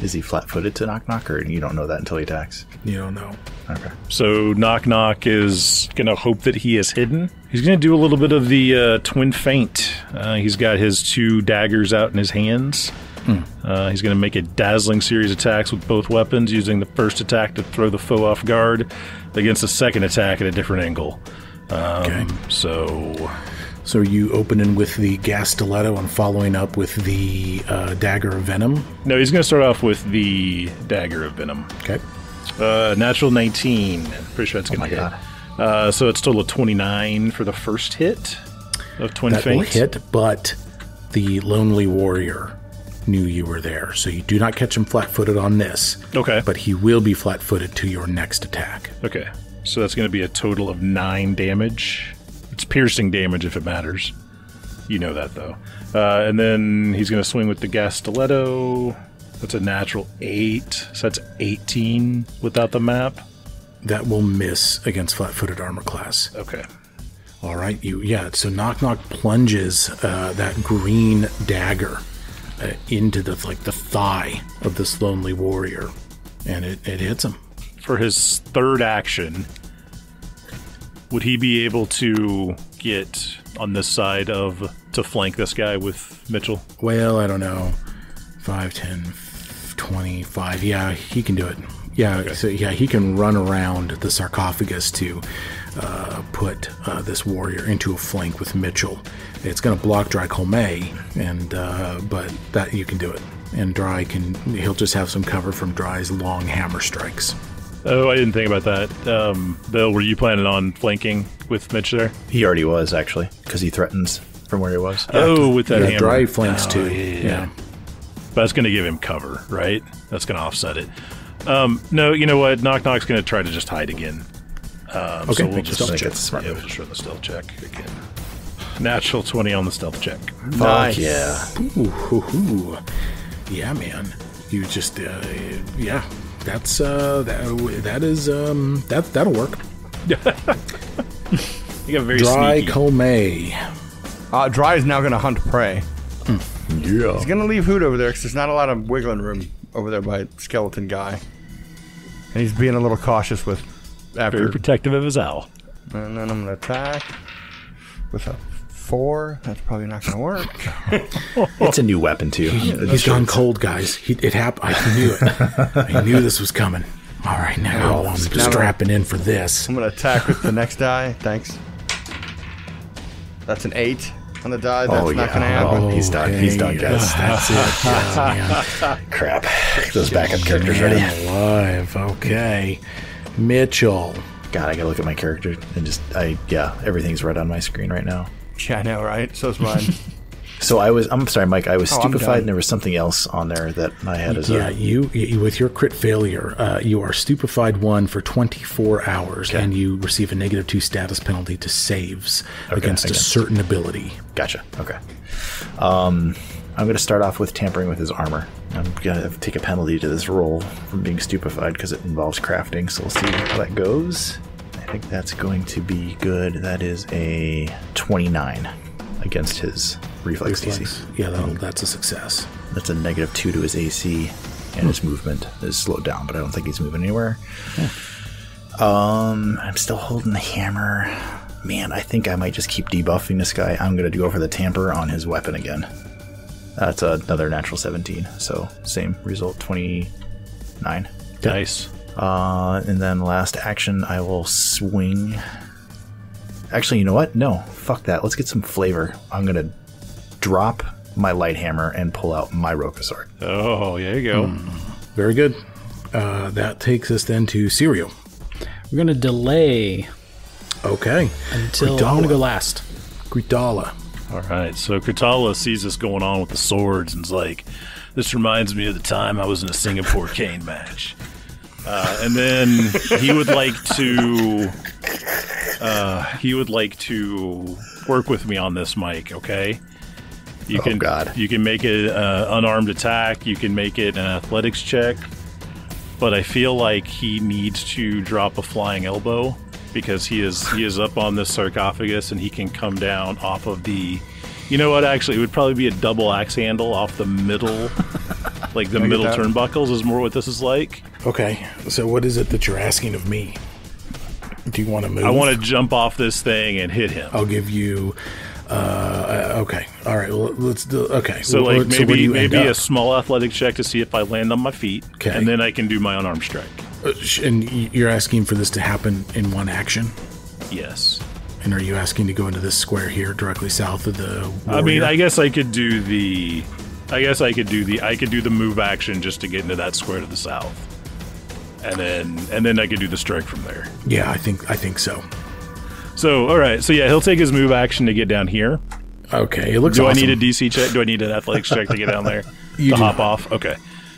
Is he flat-footed to Nok-Nok, or you don't know that until he attacks? You don't know. Okay. So Nok-Nok is going to hope that he is hidden. He's going to do a little bit of the twin feint. He's got his 2 daggers out in his hands. He's going to make a dazzling series of attacks with both weapons, using the first attack to throw the foe off guard against the second attack at a different angle. Okay. So you opening with the gas stiletto and following up with the dagger of venom? no, he's going to start off with the dagger of venom. Okay. Natural 19. Pretty sure that's going to hit. So it's total of 29 for the first hit of twin That will feint. hit, but the lonely warrior knew you were there, so you do not catch him flat-footed on this. Okay. But he will be flat-footed to your next attack. Okay. So that's going to be a total of 9 damage. It's piercing damage if it matters. You know that, though. And then he's going to swing with the gas stiletto. That's a natural 8. So that's 18 without the map. That will miss against flat-footed armor class. Okay. All right, so Nok-Nok plunges that green dagger into the thigh of this lonely warrior, and it hits him. For his third action, would he be able to get on this side to flank this guy with Mitchell? Well, I don't know. 5, 10, 25. Yeah, he can do it. Yeah, okay. So yeah, he can run around the sarcophagus to put this warrior into a flank with Mitchell. It's going to block Dry Colmay, but that you can do it. And Dry he'll just have some cover from Dry's long hammer strikes. Oh, I didn't think about that. Bill, were you planning on flanking with Mitch there? He already was, actually, because he threatens from where he was. With that hammer. Dry flanks too. Yeah. But that's going to give him cover, right? That's going to offset it. No, you know what? Nok-Nok's going to try to just hide again. Okay, so we'll make a just stealth check. we'll just run the stealth check again. Natural 20 on the stealth check. Nice. Yeah. Ooh. Yeah, man. You just that's that'll work. You got very Dry sneaky. Colmay. Dry is now going to hunt prey. Yeah. He's going to leave Hoot over there because there's not a lot of wiggling room over there by Skeleton Guy. And he's being a little cautious with Very protective of his owl. And then I'm going to attack with a 4. That's probably not going to work. It's a new weapon, too. He's gone cold, guys. It happened. I knew it. I knew this was coming. All right, now I'm strapping in for this. I'm going to attack with the next die. Thanks. That's an 8 on the die. That's not going to happen. Oh, he's done. He's done, guys. That's it. Yeah, Crap. Get those backup characters ready. Alive. Okay. Mitchell. God, I gotta look at my character and everything's right on my screen right now. Yeah, I know, right? So's mine. So I'm sorry, Mike, I was I'm stupefied done. and there was something else on there that I had as you with your crit failure, you are stupefied 1 for 24 hours, and you receive a -2 status penalty to saves against a certain ability. Gotcha. Okay. I'm going to start off with tampering with his armor. I'm going to take a penalty to this roll from being stupefied because it involves crafting, so we'll see how that goes. I think that's going to be good. That is a 29 against his reflex DC. Yeah, that's a success. That's a -2 to his AC, and his movement is slowed down, but I don't think he's moving anywhere. I'm still holding the hammer. Man, I think I might just keep debuffing this guy. I'm going to go for the tamper on his weapon again. That's another natural 17. So same result, 29. Nice. And then last action, I will swing. Actually, you know what? No, fuck that. Let's get some flavor. I'm going to drop my light hammer and pull out my Roka sword. Oh, there you go. Very good. That takes us then to Cereal. We're going to delay Okay. until I'm going to go last. Gritala. All right, so Kritala sees this going on with the swords and is like, this reminds me of the time I was in a Singapore cane match. And then he would like to work with me on this, Mike, okay? You can, God. You can make it unarmed attack, you can make it an athletics check, but I feel like he needs to drop a flying elbow because he is up on this sarcophagus and he can come down off of the... You know what, actually, it would probably be a double axe handle off the middle, like the middle turnbuckles is more what this is like. Okay, so what is it that you're asking of me? Do you want to move? I want to jump off this thing and hit him. I'll give you... okay, all right, well, let's do... Okay. So, well, like, so where do you maybe end a up? small athletic check to see if I land on my feet, Okay. and then I can do my unarmed strike. And you're asking for this to happen in one action? Yes. And are you asking to go into this square here, directly south of the warrior? I mean, I guess I could do the move action just to get into that square to the south, and then I could do the strike from there. Yeah, I think so. So, all right. So yeah, he'll take his move action to get down here. Okay, it looks Do awesome. I need a DC check? Do I need an athletics check to get down there You to do hop not. off? Okay,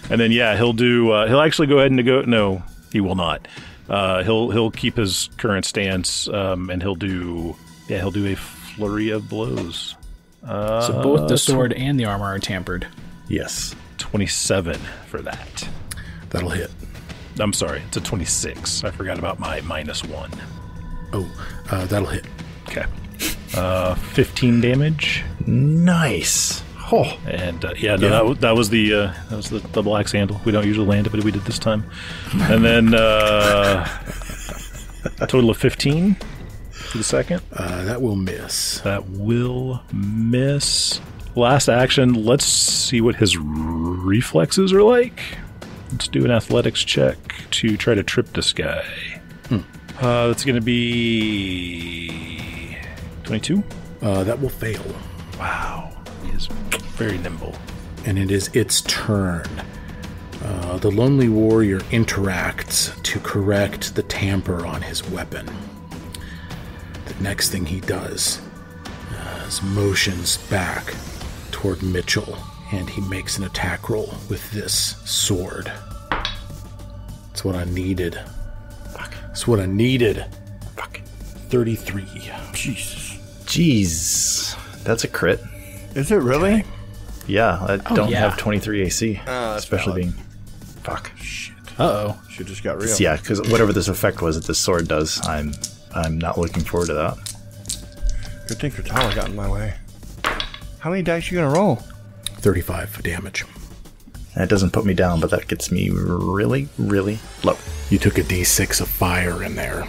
and then yeah, he'll do. He'll actually go ahead and go. No, he will not. He'll keep his current stance, and he'll do a flurry of blows. So both the sword and the armor are tampered. Yes. 27 for that. That'll hit. I'm sorry, it's a 26. I forgot about my -1. Oh, that'll hit. Okay. 15 damage, Nice. Oh, and that was the double axe handle. We don't usually land it, but we did this time. And then a total of 15 for the second. That will miss. That will miss. Last action. Let's see what his reflexes are like. Let's do an athletics check to try to trip this guy. That's going to be 22. That will fail. Wow. He is very nimble. And it is its turn. The Lonely Warrior interacts to correct the tamper on his weapon. The next thing he does is motions back toward Mitchell, and he makes an attack roll with this sword. That's what I needed. That's what I needed. 33. Jesus. jeez. That's a crit. Is it really? Yeah, I don't yeah. have 23 AC. that's especially valid. being... Fuck. Shit. Uh-oh. Shit just got real. Yeah, because whatever this effect was that this sword does, I'm not looking forward to that. Good thing Katana got in my way. How many dice you gonna roll? 35 damage. And it doesn't put me down, but that gets me really, really low. You took a d6 of fire in there.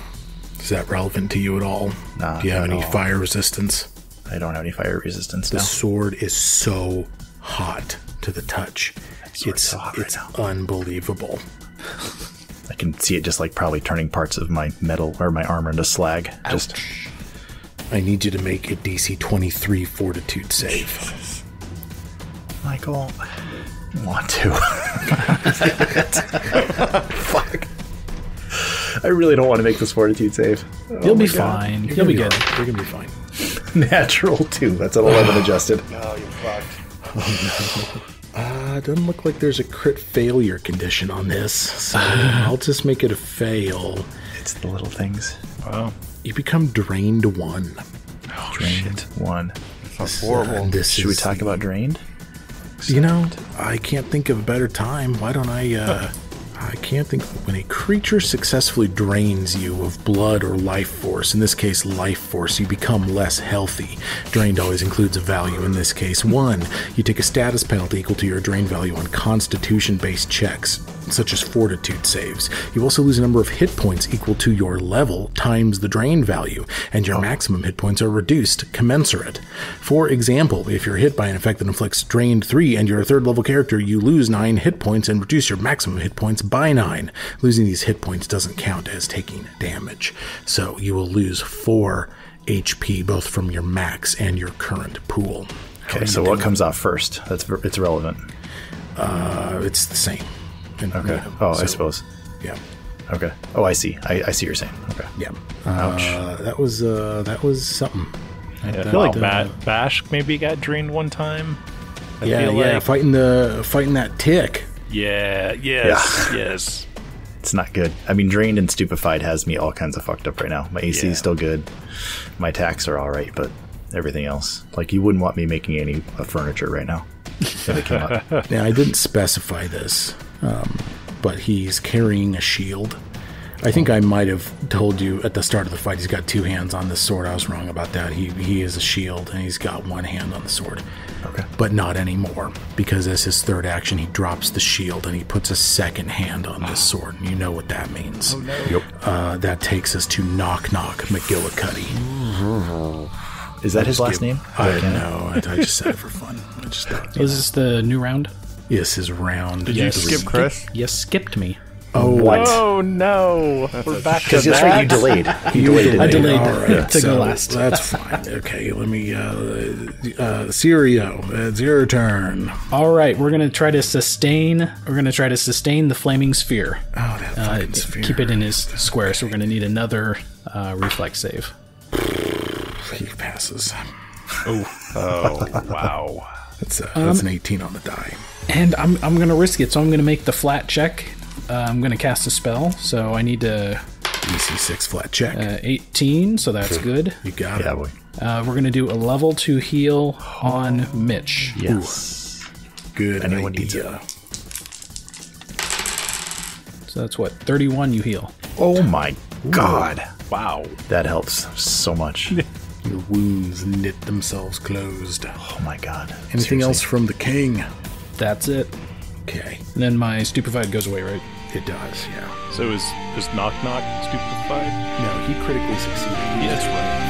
Is that relevant to you at all? Nah, Do you have not at any all. fire resistance? I don't have any fire resistance The now. sword is so hot to the touch. sword's so hot right it's now. unbelievable. I can see it just like probably turning parts of my metal or my armor into slag. Just I need you to make a DC 23 fortitude save. Michael, I want to. Fuck. I really don't want to make this fortitude save. You'll be fine. You'll be good. You're going to be fine. Natural 2. That's an 11 adjusted. Oh, you fucked. Doesn't look like there's a crit failure condition on this, so I'll just make it a fail. It's the little things. Wow. You become drained 1. Drained 1. That's horrible. Should we talk about drained? You know, I can't think of a better time. Why don't I I can't think. When a creature successfully drains you of blood or life force, in this case life force, you become less healthy. Drained always includes a value, in this case 1. You take a status penalty equal to your drain value on constitution-based checks, such as fortitude saves. You also lose a number of hit points equal to your level times the drain value, and your maximum hit points are reduced commensurate. For example, if you're hit by an effect that inflicts drained 3 and you're a 3rd level character, you lose 9 hit points and reduce your maximum hit points by 9. Losing these hit points doesn't count as taking damage, so you will lose 4 HP both from your max and your current pool. Okay, so what comes off first? It's relevant. It's the same. Okay. I suppose. Yeah. Okay. Oh, I see. I see what you're saying. Okay. Yeah. Ouch. That was something. I feel like Bash maybe got drained one time. I feel like. Fighting that tick. Yeah. Yes. It's not good. I mean, Drained and Stupefied has me all kinds of fucked up right now. My AC is still good. My attacks are all right, but everything else, like, you wouldn't want me making any furniture right now if it came up. Now, I didn't specify this, but he's carrying a shield. I think I might have told you at the start of the fight he's got 2 hands on this sword. I was wrong about that. He is a shield, and he's got 1 hand on the sword. Okay. But not anymore, because as his 3rd action, he drops the shield, and he puts a 2nd hand on this sword. And you know what that means. Oh, no. Yep. That takes us to Nok-Nok McGillicuddy. Is that his last name? I know. I just said it for fun. I just thought. Is this the new round? Yes, his round. Did you skip Chris? You skipped me. Oh, what? Oh no! We're back to Because that's right, you delayed. You delayed. I delayed All right, to go last. That's fine. Okay, let me. Sirio, it's your turn. All right, we're gonna try to sustain. We're gonna try to sustain the flaming sphere. Oh, that fucking sphere. Keep it in his square. So we're gonna need another reflex save. He passes. Oh wow! That's an 18 on the die. And I'm gonna risk it. So I'm gonna make the flat check. I'm gonna cast a spell. So I need to DC 6 flat check. 18. So that's good. You got it. Yeah, boy. We're gonna do a level 2 heal on Mitch. Yes. Good Anyone idea. needs it. So that's what 31. You heal. Oh my god. Wow! That helps so much. Your wounds knit themselves closed. Oh my god. Anything Seriously. else from the king? That's it. Okay, And then my stupefied goes away, right? it does. Yeah. So is Nok-Nok stupefied? No, he critically succeeded. Yeah, that's right.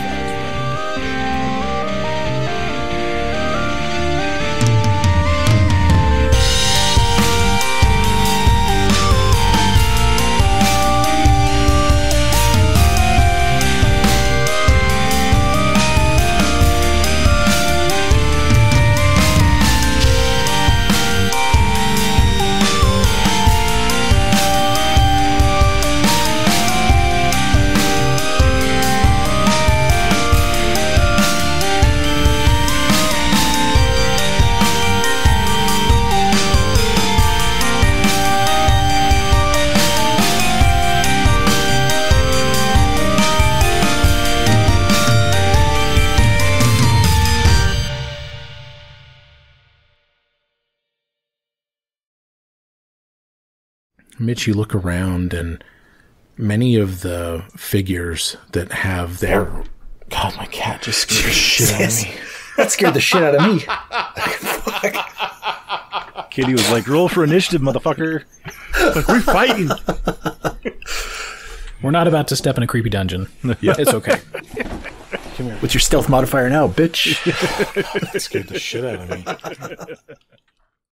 Mitch, you look around, and many of the figures that have their... God, my cat just scared the shit out of me. That scared the shit out of me. Kitty was like, "Roll for initiative, motherfucker!" Like, we're fighting. We're not about to step in a creepy dungeon. Yeah. It's okay. What's your stealth modifier now, bitch? That scared the shit out of me.